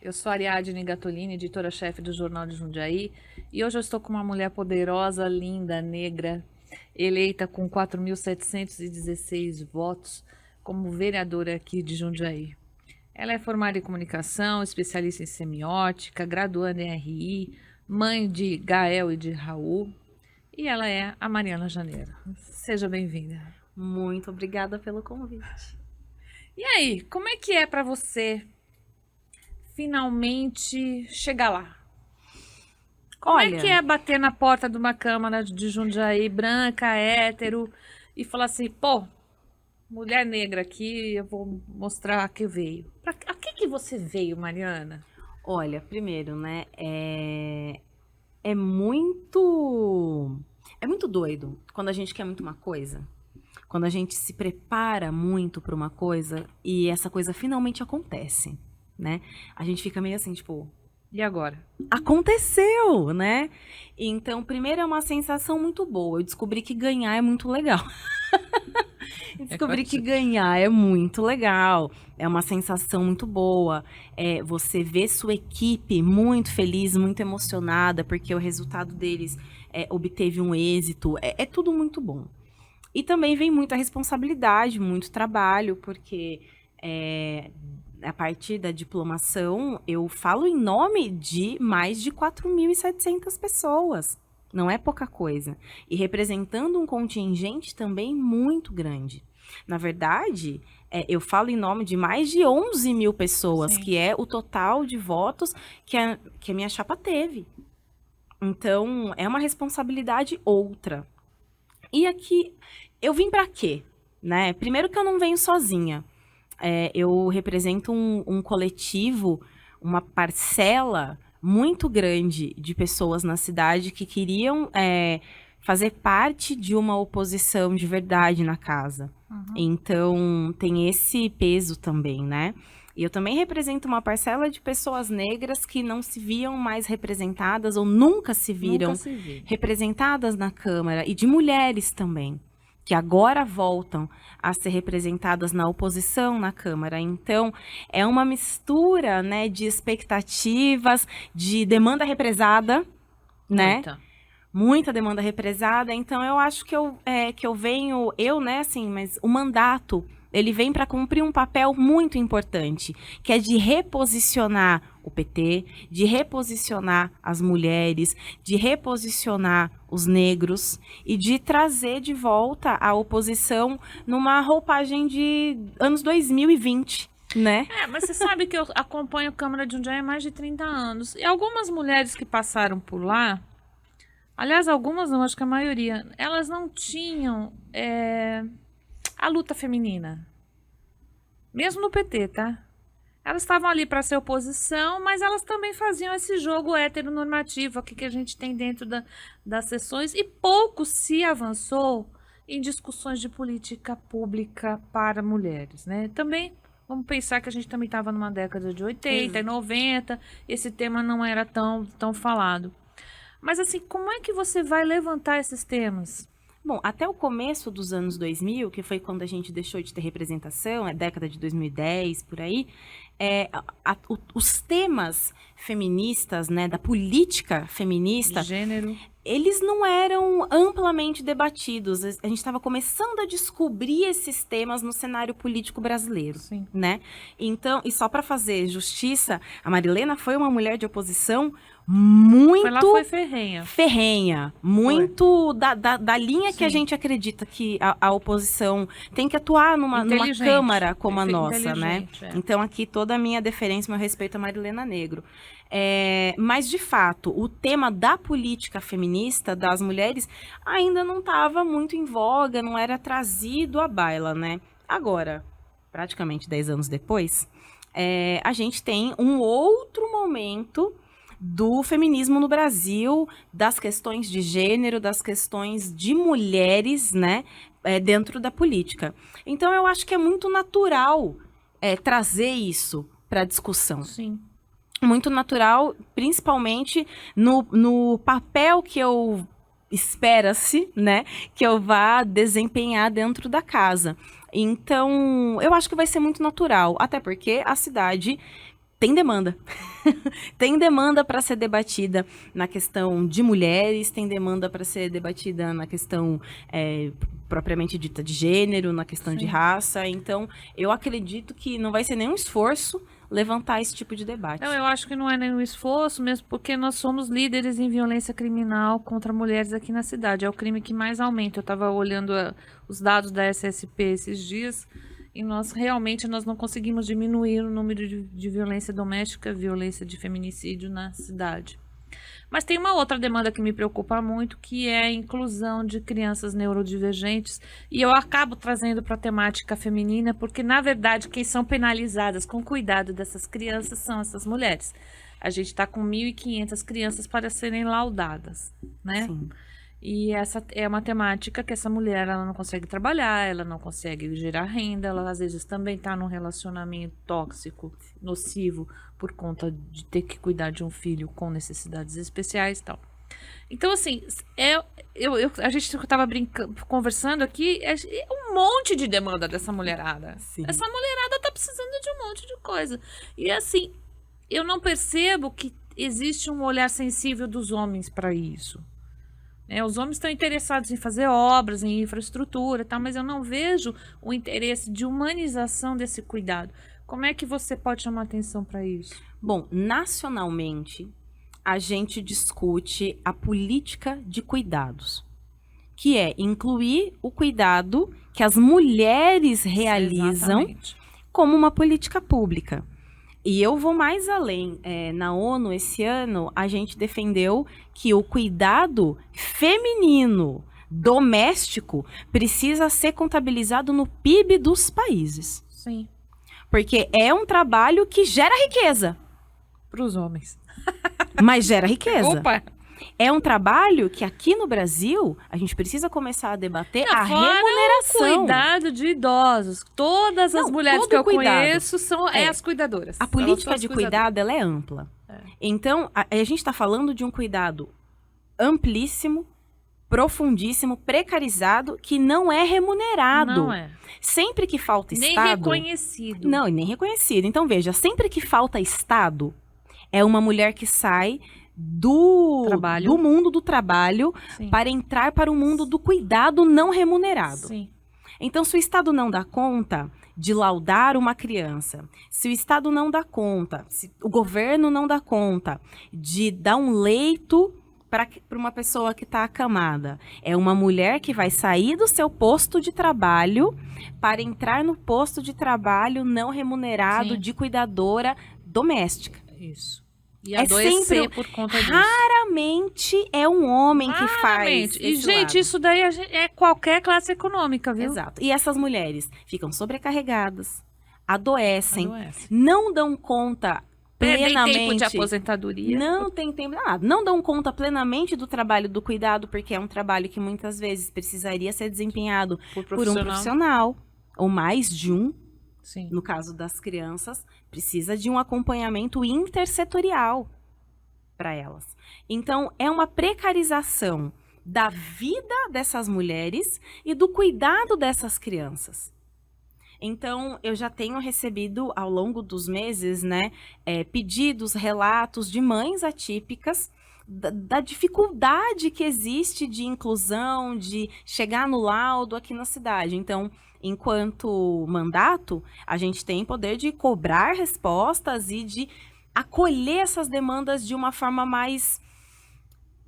Eu sou Ariadne Gatolini, editora-chefe do Jornal de Jundiaí, e hoje eu estou com uma mulher poderosa, linda, negra, eleita com 4.716 votos como vereadora aqui de Jundiaí. Ela é formada em comunicação, especialista em semiótica, graduanda em RI, mãe de Gael e de Raul, e ela é a Mariana Janeiro. Seja bem-vinda. Muito obrigada pelo convite. E aí, como é que é para você finalmente chegar lá? Como é que é bater na porta de uma Câmara de Jundiaí, branca, hétero, e falar assim, pô, mulher negra aqui, eu vou mostrar que veio. A que você veio, Mariana? Olha, primeiro, né, é muito doido quando a gente quer muito uma coisa. Quando a gente se prepara muito para uma coisa e essa coisa finalmente acontece, né? A gente fica meio assim, tipo, E agora? aconteceu, né? Então, primeiro é uma sensação muito boa. Eu descobri que ganhar é muito legal. Descobri que ganhar é muito legal. É uma sensação muito boa. Você vê sua equipe muito feliz, muito emocionada, porque o resultado deles obteve um êxito. É tudo muito bom. E também vem muita responsabilidade, muito trabalho, porque a partir da diplomação, eu falo em nome de mais de 4.700 pessoas. Não é pouca coisa. E representando um contingente também muito grande. Na verdade, eu falo em nome de mais de 11 mil pessoas, Sim. que é o total de votos que a minha chapa teve. Então, é uma responsabilidade outra. E aqui, eu vim para quê? Né? Primeiro que eu não venho sozinha. Eu represento um coletivo, uma parcela muito grande de pessoas na cidade que queriam fazer parte de uma oposição de verdade na casa. Então, tem esse peso também, né? E eu também represento uma parcela de pessoas negras que não se viam mais representadas ou nunca se viram representadas na Câmara, e de mulheres também, que agora voltam a ser representadas na oposição na Câmara. Então, é uma mistura, né, de expectativas, de demanda represada, né? Muita demanda represada. Então, eu acho que eu venho, né, assim, mas o mandato, ele vem para cumprir um papel muito importante, que é de reposicionar o PT, de reposicionar as mulheres, de reposicionar os negros e de trazer de volta a oposição numa roupagem de anos 2020, né? Mas você sabe que eu acompanho a Câmara de Jundiaí há mais de 30 anos. E algumas mulheres que passaram por lá, aliás, algumas não, acho que a maioria, elas não tinham a luta feminina. Mesmo no PT, tá? Elas estavam ali para ser oposição, mas elas também faziam esse jogo heteronormativo aqui que a gente tem dentro das sessões, e pouco se avançou em discussões de política pública para mulheres, né? Também vamos pensar que a gente também estava numa década de 80 e 90, esse tema não era tão falado. Mas assim, como é que você vai levantar esses temas? Bom, até o começo dos anos 2000, que foi quando a gente deixou de ter representação, década de 2010, por aí, os temas feministas, né, da política feminista, Gênero. eles não eram amplamente debatidos. A gente estava começando a descobrir esses temas no cenário político brasileiro, Sim. né? Então, e só para fazer justiça, a Marilena foi uma mulher de oposição muito Foi ferrenha. Ferrenha, muito da linha que a gente acredita que a oposição tem que atuar numa Câmara como a nossa, né? Então, aqui toda a minha deferência e meu respeito a Marilena Negro. Mas, de fato, o tema da política feminista das mulheres ainda não estava muito em voga, não era trazido à baila, né? Agora, praticamente 10 anos depois, a gente tem um outro momento do feminismo no Brasil, das questões de gênero, das questões de mulheres, né, dentro da política. Então, eu acho que é muito natural trazer isso para a discussão. Sim. Muito natural, principalmente no papel que eu espera-se, né, que eu vá desempenhar dentro da casa. Então, eu acho que vai ser muito natural, até porque a cidade tem demanda. Tem demanda para ser debatida na questão de mulheres, tem demanda para ser debatida na questão propriamente dita de gênero, na questão de raça. Então, eu acredito que não vai ser nenhum esforço levantar esse tipo de debate. Não, eu acho que não é nenhum esforço, mesmo porque nós somos líderes em violência criminal contra mulheres aqui na cidade. É o crime que mais aumenta. Eu estava olhando os dados da SSP esses dias e nós não conseguimos diminuir o número de violência doméstica, violência de feminicídio na cidade. Mas tem uma outra demanda que me preocupa muito, que é a inclusão de crianças neurodivergentes. E eu acabo trazendo para a temática feminina, porque, na verdade, quem são penalizadas com cuidado dessas crianças são essas mulheres. A gente está com 1.500 crianças para serem laudadas, né? Sim. E essa é uma temática que essa mulher ela não consegue trabalhar, ela não consegue gerar renda, ela às vezes também está num relacionamento tóxico, nocivo, por conta de ter que cuidar de um filho com necessidades especiais e tal. Então, assim, a gente estava conversando aqui, é um monte de demanda dessa mulherada. Sim. Essa mulherada está precisando de um monte de coisa. E, assim, eu não percebo que existe um olhar sensível dos homens para isso. Os homens estão interessados em fazer obras, em infraestrutura e tal, mas eu não vejo o interesse de humanização desse cuidado. Como é que você pode chamar atenção para isso? Bom, nacionalmente, a gente discute a política de cuidados, que é incluir o cuidado que as mulheres realizam como uma política pública. E eu vou mais além. Na ONU, esse ano, a gente defendeu que o cuidado feminino doméstico precisa ser contabilizado no PIB dos países. Sim. Porque é um trabalho que gera riqueza. Para os homens. Mas gera riqueza. Opa! É um trabalho que aqui no Brasil a gente precisa começar a debater a remuneração. O cuidado de idosos. Todas as mulheres que eu conheço são as cuidadoras. A política de cuidado ela é ampla. Então, a gente está falando de um cuidado amplíssimo, profundíssimo, precarizado, que não é remunerado. Não é. Sempre que falta nem Estado... Nem reconhecido. Não, e nem reconhecido. Então, veja, sempre que falta Estado, é uma mulher que sai do mundo do trabalho para entrar para o mundo do cuidado não remunerado. Sim. Então, se o Estado não dá conta de laudar uma criança, se o Estado não dá conta, se o governo não dá conta de dar um leito para uma pessoa que está acamada, é uma mulher que vai sair do seu posto de trabalho para entrar no posto de trabalho não remunerado de cuidadora doméstica. Isso. E adoecer sempre, por conta disso. Raramente é um homem que faz esse E, gente, lado. Isso daí é qualquer classe econômica, viu? Exato. E essas mulheres ficam sobrecarregadas, adoecem. Não dão conta plenamente... Tem tempo de aposentadoria. Não tem tempo nada. Não dão conta plenamente do trabalho do cuidado, porque é um trabalho que muitas vezes precisaria ser desempenhado por um profissional, ou mais de um. Sim. No caso das crianças, precisa de um acompanhamento intersetorial para elas. Então, é uma precarização da vida dessas mulheres e do cuidado dessas crianças. Então, eu já tenho recebido, ao longo dos meses, pedidos, relatos de mães atípicas da dificuldade que existe de inclusão, de chegar no laudo aqui na cidade. Então, enquanto mandato, a gente tem poder de cobrar respostas e de acolher essas demandas de uma forma mais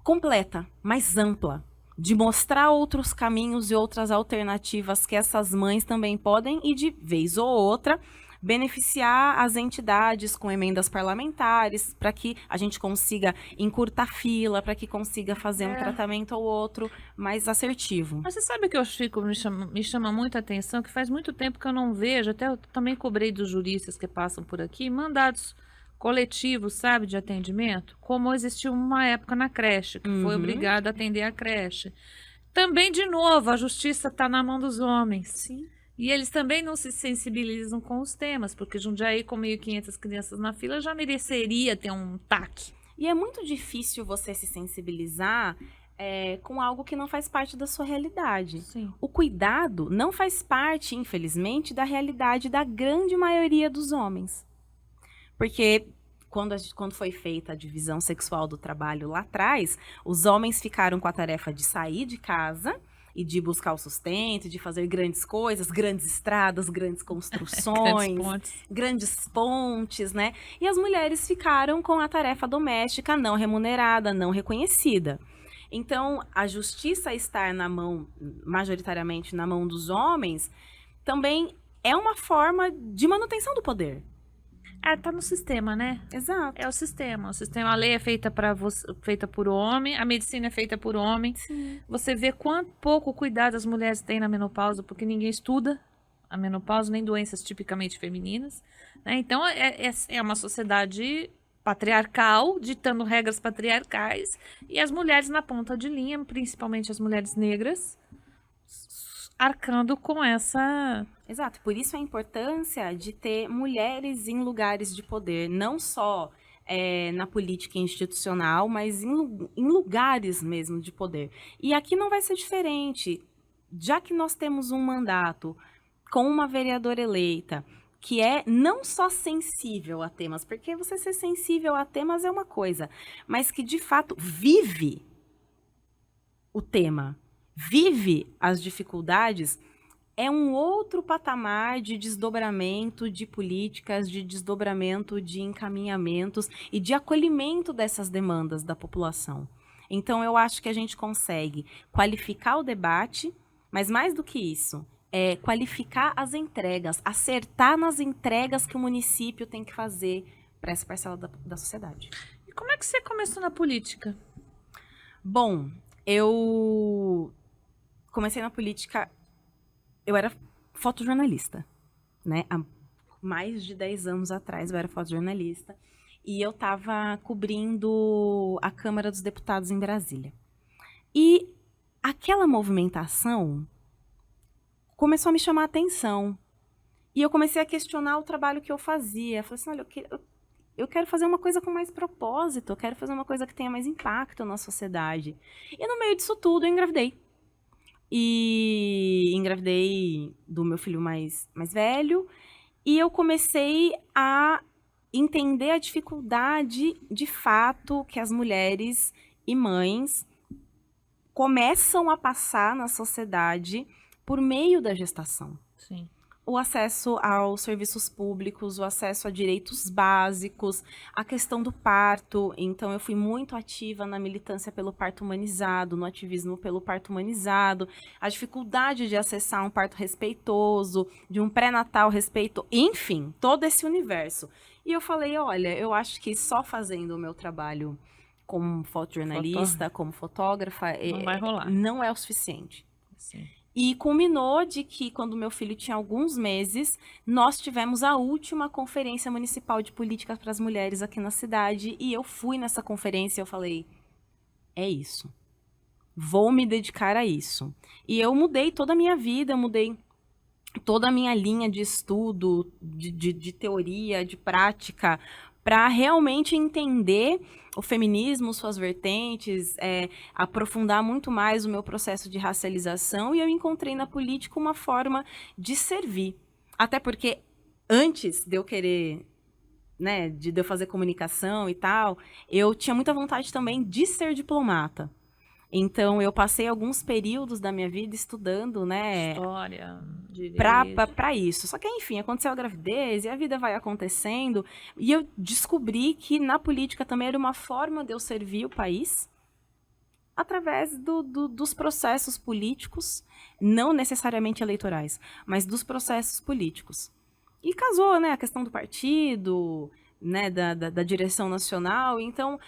completa, mais ampla, de mostrar outros caminhos e outras alternativas que essas mães também podem e, de vez ou outra, beneficiar as entidades com emendas parlamentares para que a gente consiga encurtar fila, para que consiga fazer um tratamento ou outro mais assertivo. Mas você sabe que me chama muita atenção, que faz muito tempo que eu não vejo, até eu também cobrei dos juristas que passam por aqui, mandados coletivos, sabe, de atendimento, como existiu uma época na creche, que foi obrigada a atender a creche. Também, de novo, a justiça está na mão dos homens. Sim. E eles também não se sensibilizam com os temas, porque Jundiaí, com 1.500 crianças na fila, já mereceria ter um TAC. E é muito difícil você se sensibilizar com algo que não faz parte da sua realidade. Sim. O cuidado não faz parte, infelizmente, da realidade da grande maioria dos homens. Porque quando foi feita a divisão sexual do trabalho lá atrás, os homens ficaram com a tarefa de sair de casa e de buscar o sustento, de fazer grandes coisas, grandes estradas, grandes Grandes construções, pontes. grandes pontes, né? E as mulheres ficaram com a tarefa doméstica não remunerada, não reconhecida. Então, a justiça estar na mão, majoritariamente na mão dos homens, também é uma forma de manutenção do poder. Tá no sistema, né? Exato. É o sistema. O sistema, a lei é feita feita por homem, a medicina é feita por homem. Sim. Você vê quanto pouco cuidado as mulheres têm na menopausa, porque ninguém estuda a menopausa, nem doenças tipicamente femininas, né? Então, é uma sociedade patriarcal, ditando regras patriarcais, e as mulheres na ponta de linha, principalmente as mulheres negras, arcando com essa... Exato, por isso a importância de ter mulheres em lugares de poder, não só na política institucional, mas em lugares mesmo de poder. E aqui não vai ser diferente, já que nós temos um mandato com uma vereadora eleita, que é não só sensível a temas, porque você ser sensível a temas é uma coisa, mas que de fato vive o tema, vive as dificuldades, é um outro patamar de desdobramento de políticas, de desdobramento de encaminhamentos e de acolhimento dessas demandas da população. Então, eu acho que a gente consegue qualificar o debate, mas mais do que isso, qualificar as entregas, acertar nas entregas que o município tem que fazer para essa parcela da sociedade. E como é que você começou na política? Bom, eu comecei na política, eu era fotojornalista, né? Há mais de 10 anos atrás eu era fotojornalista e eu estava cobrindo a Câmara dos Deputados em Brasília. E aquela movimentação começou a me chamar a atenção. E eu comecei a questionar o trabalho que eu fazia. Eu falei assim, olha, eu quero fazer uma coisa com mais propósito, eu quero fazer uma coisa que tenha mais impacto na sociedade. E no meio disso tudo, eu engravidei. E engravidei do meu filho mais velho. E eu comecei a entender a dificuldade, de fato, que as mulheres e mães começam a passar na sociedade por meio da gestação. Sim. O acesso aos serviços públicos, o acesso a direitos básicos, a questão do parto. Então, eu fui muito ativa na militância pelo parto humanizado, no ativismo pelo parto humanizado, a dificuldade de acessar um parto respeitoso, de um pré-natal respeitoso, enfim, todo esse universo. E eu falei, olha, eu acho que só fazendo o meu trabalho como fotojornalista, como fotógrafa, Não vai rolar. não é o suficiente. Sim. E culminou de que, quando meu filho tinha alguns meses, nós tivemos a última conferência municipal de políticas para as mulheres aqui na cidade. E eu fui nessa conferência e eu falei, é isso. Vou me dedicar a isso. E eu mudei toda a minha vida, mudei toda a minha linha de estudo, de teoria, de prática, para realmente entender o feminismo, suas vertentes, aprofundar muito mais o meu processo de racialização, e eu encontrei na política uma forma de servir. Até porque antes de eu querer, né, de eu fazer comunicação e tal, eu tinha muita vontade também de ser diplomata. Então, eu passei alguns períodos da minha vida estudando, né? História, direito. Pra isso. Só que, enfim, aconteceu a gravidez e a vida vai acontecendo. E eu descobri que na política também era uma forma de eu servir o país através dos processos políticos, não necessariamente eleitorais, mas dos processos políticos. E casou, né? A questão do partido, né, da direção nacional. Então,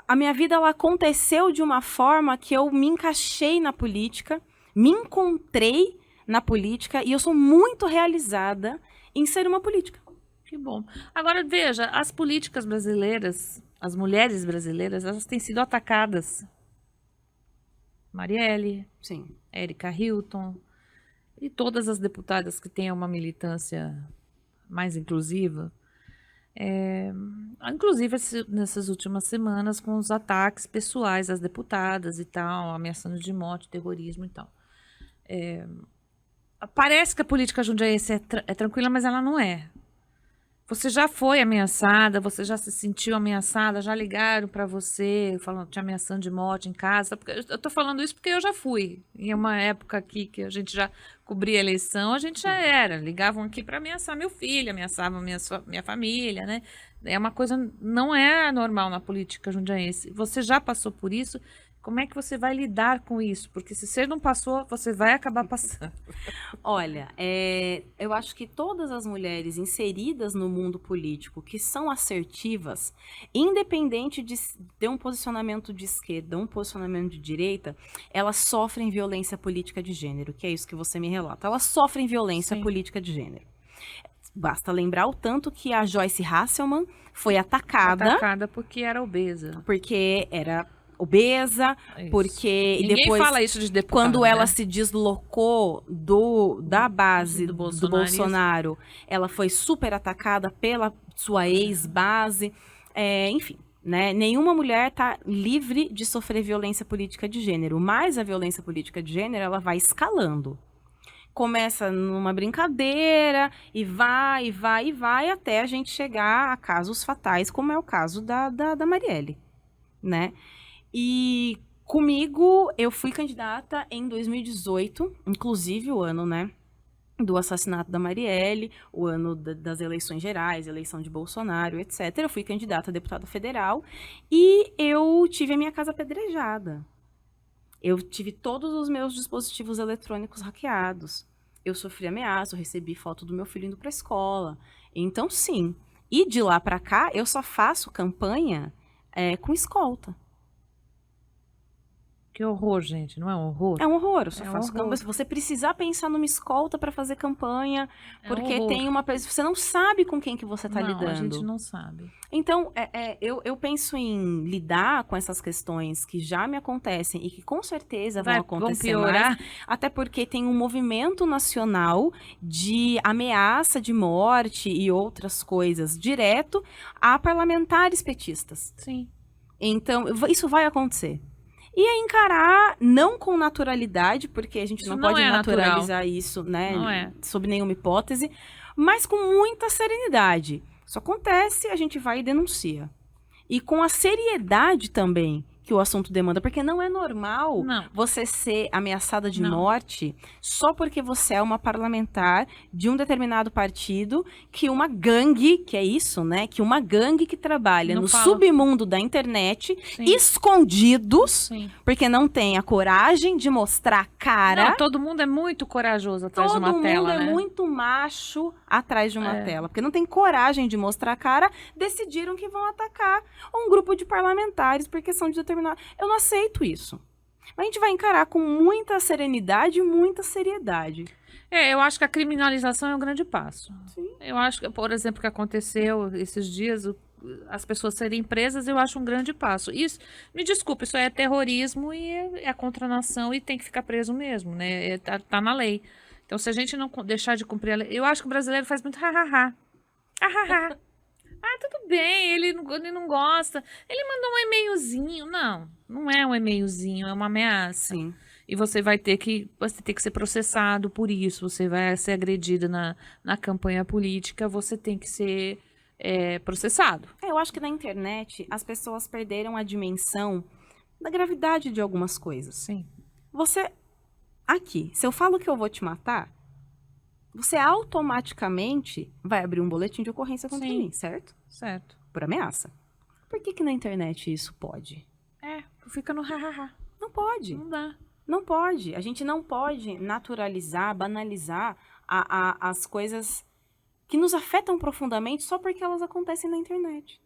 a minha vida ela aconteceu de uma forma que eu me encaixei na política, me encontrei na política e eu sou muito realizada em ser uma política. Que bom. Agora, veja, as políticas brasileiras, as mulheres brasileiras, elas têm sido atacadas. Marielle, Sim. Érica Hilton e todas as deputadas que têm uma militância mais inclusiva. Inclusive nessas últimas semanas com os ataques pessoais às deputadas e tal, ameaçando de morte, terrorismo e tal. Parece que a política jundiaense é tranquila, mas ela não é. Você já foi ameaçada? Você já se sentiu ameaçada? Já ligaram pra você, falando, te ameaçando de morte em casa? Porque eu tô falando isso porque eu já fui. Em uma época aqui que a gente já cobria a eleição, a gente já era. Ligavam aqui pra ameaçar meu filho, ameaçavam minha família, né? É uma coisa, não é normal na política jundiaense. Você já passou por isso? Como é que você vai lidar com isso? Porque se você não passou, você vai acabar passando. Olha, eu acho que todas as mulheres inseridas no mundo político que são assertivas, independente de ter um posicionamento de esquerda ou um posicionamento de direita, elas sofrem violência política de gênero, que é isso que você me relata. Elas sofrem violência Sim. política de gênero. Basta lembrar o tanto que a Joyce Hasselman foi atacada Porque era obesa. porque era obesa, Isso. porque Ninguém depois fala isso de deputado, quando ela né? se deslocou da base Do do bolsonarismo. Bolsonaro, ela foi super atacada pela sua ex-base, enfim. Né? Nenhuma mulher está livre de sofrer violência política de gênero, mas a violência política de gênero ela vai escalando. Começa numa brincadeira e vai até a gente chegar a casos fatais, como é o caso da Marielle, né? E comigo, eu fui candidata em 2018, inclusive o ano, né, do assassinato da Marielle, o ano das eleições gerais, eleição de Bolsonaro, etc. Eu fui candidata a deputada federal e eu tive a minha casa apedrejada. Eu tive todos os meus dispositivos eletrônicos hackeados. Eu sofri ameaça, eu recebi foto do meu filho indo para a escola. Então, sim. E de lá para cá, eu só faço campanha com escolta. Que horror, gente, não é um horror? É um horror, eu só É um faço horror. campanha. Se você precisar pensar numa escolta para fazer campanha, É um porque horror. tem uma pessoa, você não sabe com quem que você tá Não, lidando. a gente não sabe. Então, eu penso em lidar com essas questões que já me acontecem e que com certeza vão Vão acontecer piorar? mais, até porque tem um movimento nacional de ameaça de morte e outras coisas direto a parlamentares petistas. Sim. Então, isso vai acontecer. E é encarar, não com naturalidade, porque a gente Isso não não pode é naturalizar isso, né? Não é. Sob nenhuma hipótese, mas com muita serenidade. Isso acontece, a gente vai e denuncia. E com a seriedade também que o assunto demanda, porque não é normal Não. você ser ameaçada de Não. morte só porque você é uma parlamentar de um determinado partido, que uma gangue, que é isso, né? Que uma gangue que trabalha Não no fala. submundo da internet, Sim. escondidos, Sim. porque não tem a coragem de mostrar a cara. Não, todo mundo é muito corajoso atrás de Todo uma mundo tela, é né? muito macho atrás de uma tela, porque não tem coragem de mostrar a cara, decidiram que vão atacar um grupo de parlamentares porque são de determinado. Eu não aceito isso. Mas a gente vai encarar com muita serenidade e muita seriedade. Eu acho que a criminalização é um grande passo. Sim. Eu acho que, por exemplo, o que aconteceu esses dias, as pessoas serem presas, eu acho um grande passo. Isso, me desculpe, isso é terrorismo e é contra a nação e tem que ficar preso mesmo, né? Tá na lei. Então, se a gente não deixar de cumprir a lei... Eu acho que o brasileiro faz muito ha-ha-ha. Ha-ha-ha. Ah, tudo bem, ele não gosta. Ele mandou um e-mailzinho. Não é um e-mailzinho, é uma ameaça. Sim. E você tem que ser processado por isso. Você vai ser agredida na campanha política. Você tem que ser processado. Eu acho que na internet as pessoas perderam a dimensão da gravidade de algumas coisas. Sim. Você, aqui, se eu falo que eu vou te matar, você automaticamente vai abrir um boletim de ocorrência contra Sim. mim, certo? Certo. Por ameaça. Por que na internet isso pode? Fica no ha-ha-ha. Não pode. Não dá. Não pode. A gente não pode naturalizar, banalizar as coisas que nos afetam profundamente só porque elas acontecem na internet.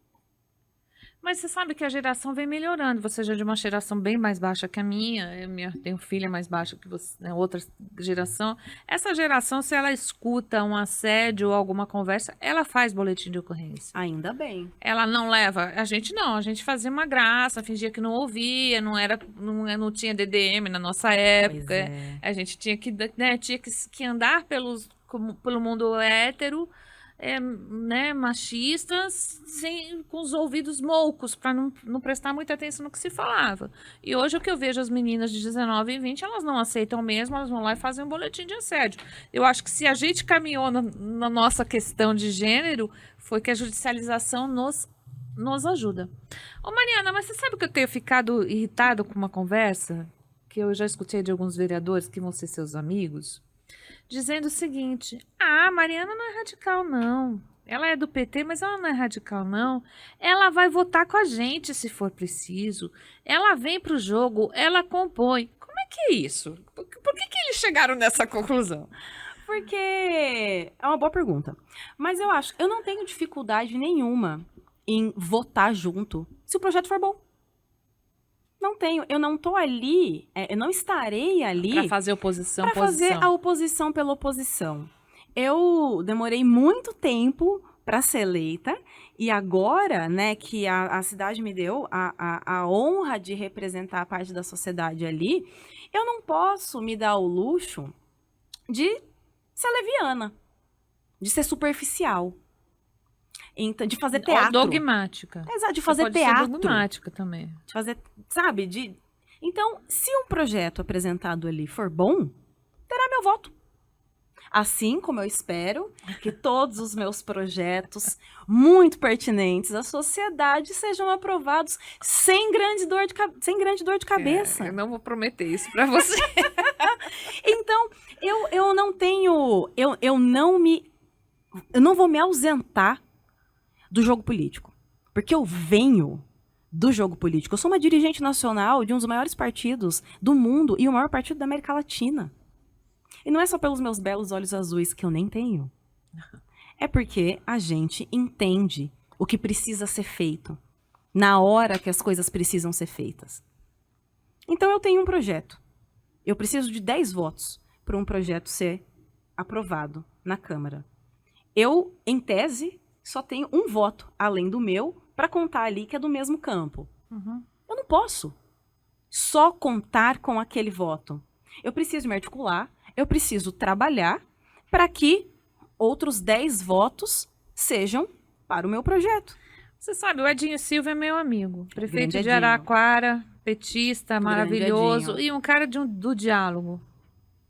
Mas você sabe que a geração vem melhorando. Você já é de uma geração bem mais baixa que a minha. Tenho filha mais baixa que você, né, outra geração. Essa geração, se ela escuta um assédio ou alguma conversa, ela faz boletim de ocorrência. Ainda bem. Ela não leva. A gente não. A gente fazia uma graça, fingia que não ouvia, não tinha DDM na nossa época. Pois é. A gente tinha que andar pelo mundo hétero. né, machistas com os ouvidos moucos para não prestar muita atenção no que se falava. E hoje o que eu vejo as meninas de 19 e 20, elas não aceitam mesmo, elas vão lá e fazem um boletim de assédio. Eu acho que se a gente caminhou na nossa questão de gênero, foi que a judicialização nos ajuda. Ô Mariana, mas você sabe que eu tenho ficado irritado com uma conversa que eu já escutei de alguns vereadores que vão ser seus amigos, dizendo o seguinte: a Mariana não é radical, não. Ela é do PT, mas ela não é radical, não. Ela vai votar com a gente se for preciso. Ela vem pro jogo, ela compõe. Como é que é isso? Por que eles chegaram nessa conclusão? Porque é uma boa pergunta. Mas eu não tenho dificuldade nenhuma em votar junto se o projeto for bom. Não tenho. Eu não tô ali, eu não estarei ali... Para fazer oposição, para fazer a oposição pela oposição. Eu demorei muito tempo para ser eleita e agora, né, que a cidade me deu a honra de representar a parte da sociedade ali, eu não posso me dar o luxo de ser leviana, de ser superficial. Então, de fazer teatro. Ou dogmática. Exato, de fazer pode teatro. Ser dogmática também. De fazer, sabe? Então, se um projeto apresentado ali for bom, terá meu voto. Assim como eu espero que todos os meus projetos muito pertinentes à sociedade sejam aprovados sem grande dor de cabeça. Eu não vou prometer isso para você. Então, eu não tenho... Eu não vou me ausentar do jogo político. Porque eu venho do jogo político. Eu sou uma dirigente nacional de um dos maiores partidos do mundo e o maior partido da América Latina. E não é só pelos meus belos olhos azuis, que eu nem tenho. É porque a gente entende o que precisa ser feito na hora que as coisas precisam ser feitas. Então eu tenho um projeto. Eu preciso de 10 votos para um projeto ser aprovado na Câmara. Eu, em tese, só tenho um voto, além do meu, para contar ali que é do mesmo campo. Uhum. Eu não posso só contar com aquele voto. Eu preciso me articular, eu preciso trabalhar para que outros 10 votos sejam para o meu projeto. Você sabe, o Edinho Silva é meu amigo. Prefeito de Edinho. Araraquara, petista, maravilhoso. Edinho. E um cara do diálogo.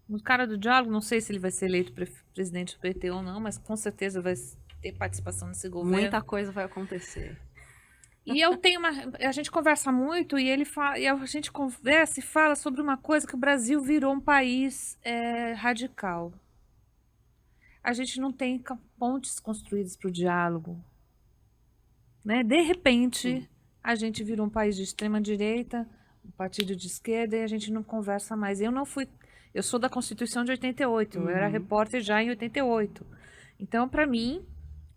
Um cara do diálogo, não sei se ele vai ser eleito presidente do PT ou não, mas com certeza vai ter participação nesse governo. Muita coisa vai acontecer. E eu tenho a gente conversa muito e a gente conversa e fala sobre uma coisa que o Brasil virou um país radical. A gente não tem pontes construídas para o diálogo. Né? De repente, a gente virou um país de extrema direita, um partido de esquerda, e a gente não conversa mais. Eu sou da Constituição de 88, eu era repórter já em 88. Então, para mim,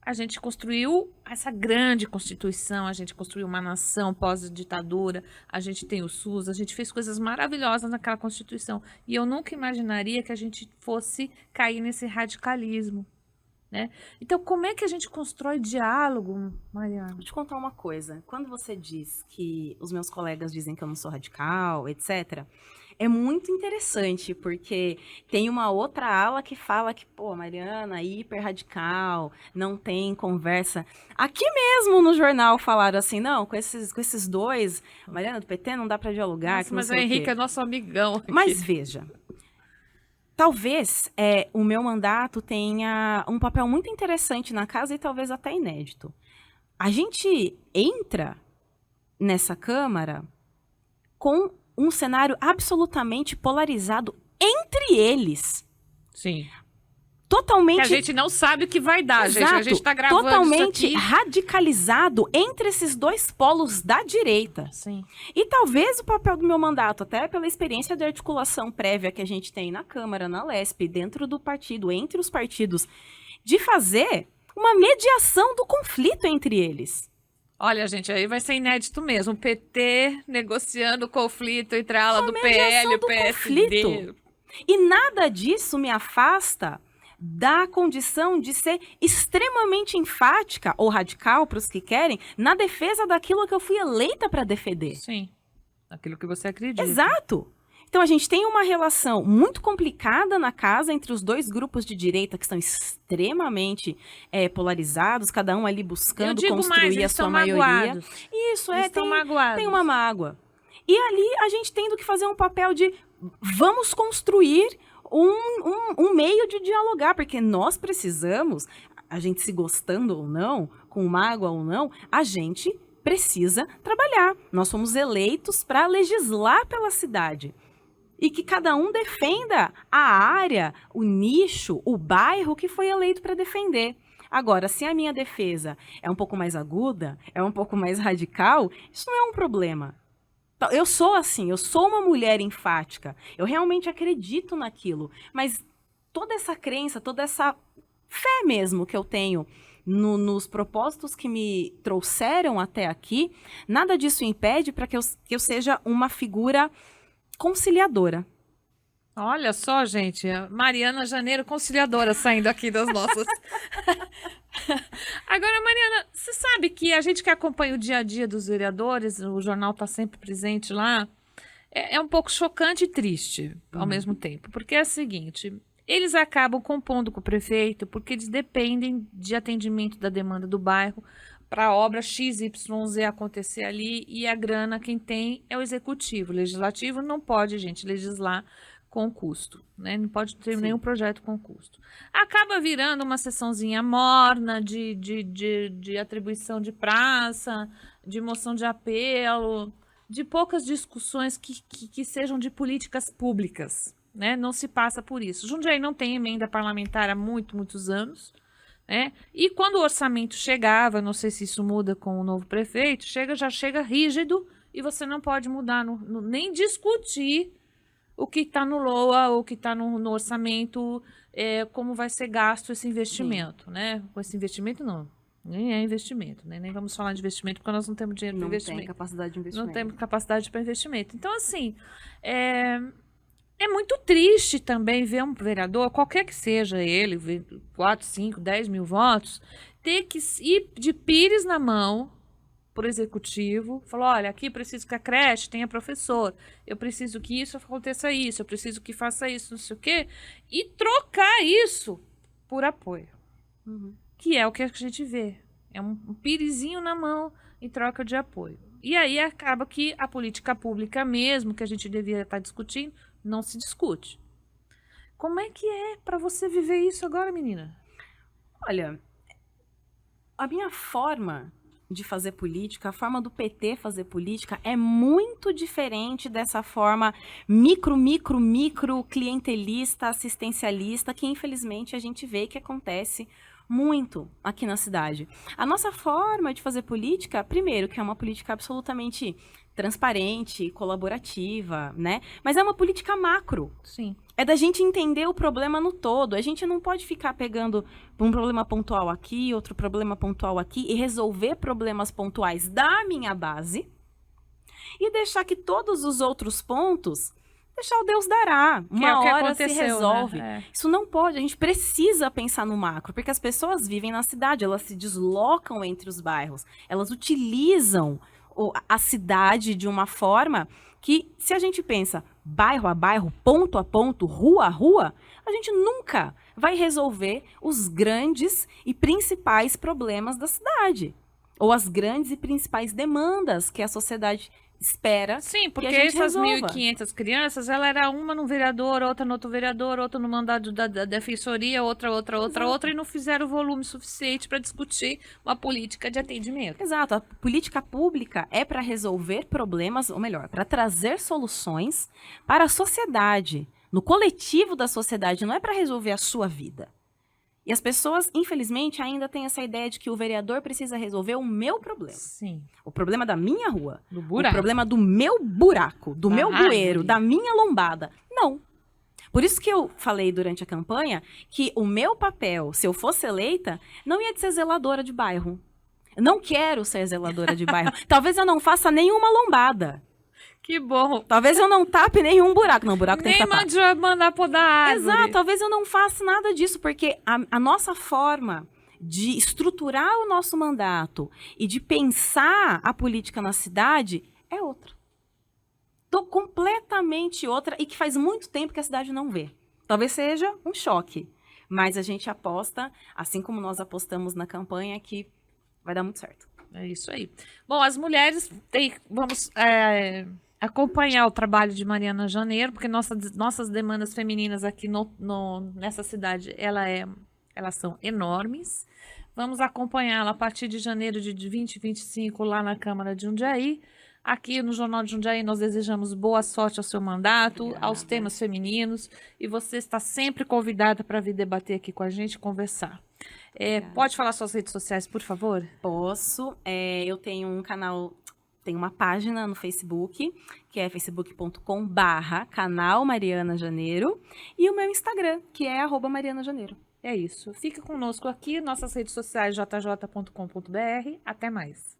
a gente construiu essa grande Constituição, a gente construiu uma nação pós-ditadura, a gente tem o SUS, a gente fez coisas maravilhosas naquela Constituição. E eu nunca imaginaria que a gente fosse cair nesse radicalismo. Né? Então, como é que a gente constrói diálogo, Mariana? Vou te contar uma coisa. Quando você diz que os meus colegas dizem que eu não sou radical, etc., é muito interessante, porque tem uma outra ala que fala que, pô, Mariana, hiper radical, não tem conversa. Aqui mesmo no jornal falaram assim, não, com esses dois, Mariana do PT não dá para dialogar. Nossa, mas o Henrique é nosso amigão aqui. Mas veja, talvez o meu mandato tenha um papel muito interessante na casa e talvez até inédito. A gente entra nessa Câmara com um cenário absolutamente polarizado entre eles. Sim. Totalmente... Que a gente não sabe o que vai dar, Exato, gente. A gente tá gravando totalmente isso aqui. radicalizado entre esses dois polos da direita. Sim. E talvez o papel do meu mandato, até pela experiência de articulação prévia que a gente tem na Câmara, na LESP, dentro do partido, entre os partidos, de fazer uma mediação do conflito entre eles. Olha, gente, aí vai ser inédito mesmo. O PT negociando o conflito entre a ala Uma do PL e o mediação do PSD. conflito. E nada disso me afasta da condição de ser extremamente enfática ou radical, para os que querem, na defesa daquilo que eu fui eleita para defender. Sim. Aquilo que você acredita. Exato. Então, a gente tem uma relação muito complicada na casa entre os dois grupos de direita que estão extremamente polarizados, cada um ali buscando construir a sua maioria. Magoados. Isso, Estão magoados. tem uma mágoa. E ali a gente tendo que fazer um papel de vamos construir um meio de dialogar, porque nós precisamos, a gente se gostando ou não, com mágoa ou não, a gente precisa trabalhar. Nós somos eleitos para legislar pela cidade. E que cada um defenda a área, o nicho, o bairro que foi eleito para defender. Agora, se a minha defesa é um pouco mais aguda, é um pouco mais radical, isso não é um problema. Eu sou assim, eu sou uma mulher enfática, eu realmente acredito naquilo, mas toda essa crença, toda essa fé mesmo que eu tenho nos propósitos que me trouxeram até aqui, nada disso impede para que eu seja uma figura conciliadora. Olha só, gente, a Mariana Janeiro conciliadora saindo aqui das nossas. Agora, Mariana, você sabe que a gente que acompanha o dia a dia dos vereadores, o jornal está sempre presente lá, é um pouco chocante e triste ao mesmo tempo, porque é o seguinte, eles acabam compondo com o prefeito porque eles dependem de atendimento da demanda do bairro para a obra XYZ acontecer ali, e a grana quem tem é o executivo. O legislativo não pode, gente, legislar com custo, né? Não pode ter nenhum projeto com custo. Acaba virando uma sessãozinha morna de atribuição de praça, de moção de apelo, de poucas discussões que sejam de políticas públicas, né? Não se passa por isso. Jundiaí não tem emenda parlamentar há muitos anos, né? E quando o orçamento chegava, não sei se isso muda com o novo prefeito, já chega rígido e você não pode mudar, nem discutir o que está no LOA, o que está no orçamento, como vai ser gasto esse investimento, né? Com esse investimento, não. Nem é investimento, né? Nem vamos falar de investimento, porque nós não temos dinheiro para investimento. Não tem capacidade de investimento. Não temos capacidade para investimento. Então, assim, é muito triste também ver um vereador, qualquer que seja ele, 4, 5, 10 mil votos, ter que ir de pires na mão por executivo, falou, olha, aqui preciso que a creche tenha professor, eu preciso que isso aconteça isso, eu preciso que faça isso, não sei o quê, e trocar isso por apoio, que é o que a gente vê, é um pirezinho na mão em troca de apoio. E aí acaba que a política pública mesmo, que a gente devia estar discutindo, não se discute. Como é que é para você viver isso agora, menina? Olha, a minha forma de fazer política, a forma do PT fazer política é muito diferente dessa forma micro clientelista, assistencialista, que infelizmente a gente vê que acontece muito aqui na cidade. A nossa forma de fazer política, primeiro, que é uma política absolutamente transparente, colaborativa, né? Mas é uma política macro. Sim. É da gente entender o problema no todo. A gente não pode ficar pegando um problema pontual aqui, outro problema pontual aqui e resolver problemas pontuais da minha base e deixar que todos os outros pontos, deixar o Deus dará. Uma hora se resolve. Né? Isso não pode. A gente precisa pensar no macro, porque as pessoas vivem na cidade, elas se deslocam entre os bairros, elas utilizam a cidade de uma forma que, se a gente pensa bairro a bairro, ponto a ponto, rua a rua, a gente nunca vai resolver os grandes e principais problemas da cidade. Ou as grandes e principais demandas que a sociedade espera. Sim, porque que a gente essas resolva. 1.500 crianças, ela era uma no vereador, outra no outro vereador, outra no mandado da defensoria, outra, e não fizeram volume suficiente para discutir uma política de atendimento. Exato. A política pública é para resolver problemas, ou melhor, para trazer soluções para a sociedade, no coletivo da sociedade, não é para resolver a sua vida. E as pessoas, infelizmente, ainda têm essa ideia de que o vereador precisa resolver o meu problema. Sim. O problema da minha rua. Do buraco. O problema do meu buraco, do meu bueiro, árvore. da minha lombada. Não. Por isso que eu falei durante a campanha que o meu papel, se eu fosse eleita, não ia de ser zeladora de bairro. Eu não quero ser zeladora de bairro. Talvez eu não faça nenhuma lombada. Que bom. Talvez eu não tape nenhum buraco. Não, buraco tem que tapar. Nem mandar podar a árvore. Exato, talvez eu não faça nada disso, porque a nossa forma de estruturar o nosso mandato e de pensar a política na cidade é outra. Tô completamente outra e que faz muito tempo que a cidade não vê. Talvez seja um choque, mas a gente aposta, assim como nós apostamos na campanha, que vai dar muito certo. É isso aí. Bom, as mulheres vamos acompanhar o trabalho de Mariana Janeiro, porque nossas demandas femininas aqui nessa cidade, elas são enormes. Vamos acompanhá-la a partir de janeiro de 2025 lá na Câmara de Jundiaí. Aqui no Jornal de Jundiaí nós desejamos boa sorte ao seu mandato, Obrigada. aos temas femininos, e você está sempre convidada para vir debater aqui com a gente e conversar. Pode falar suas redes sociais, por favor? Posso. Eu tenho um canal, tenho uma página no Facebook, que é facebook.com/canal Mariana Janeiro, e o meu Instagram, que é @marianajaneiro. É isso. Fica conosco aqui, nossas redes sociais jj.com.br. Até mais.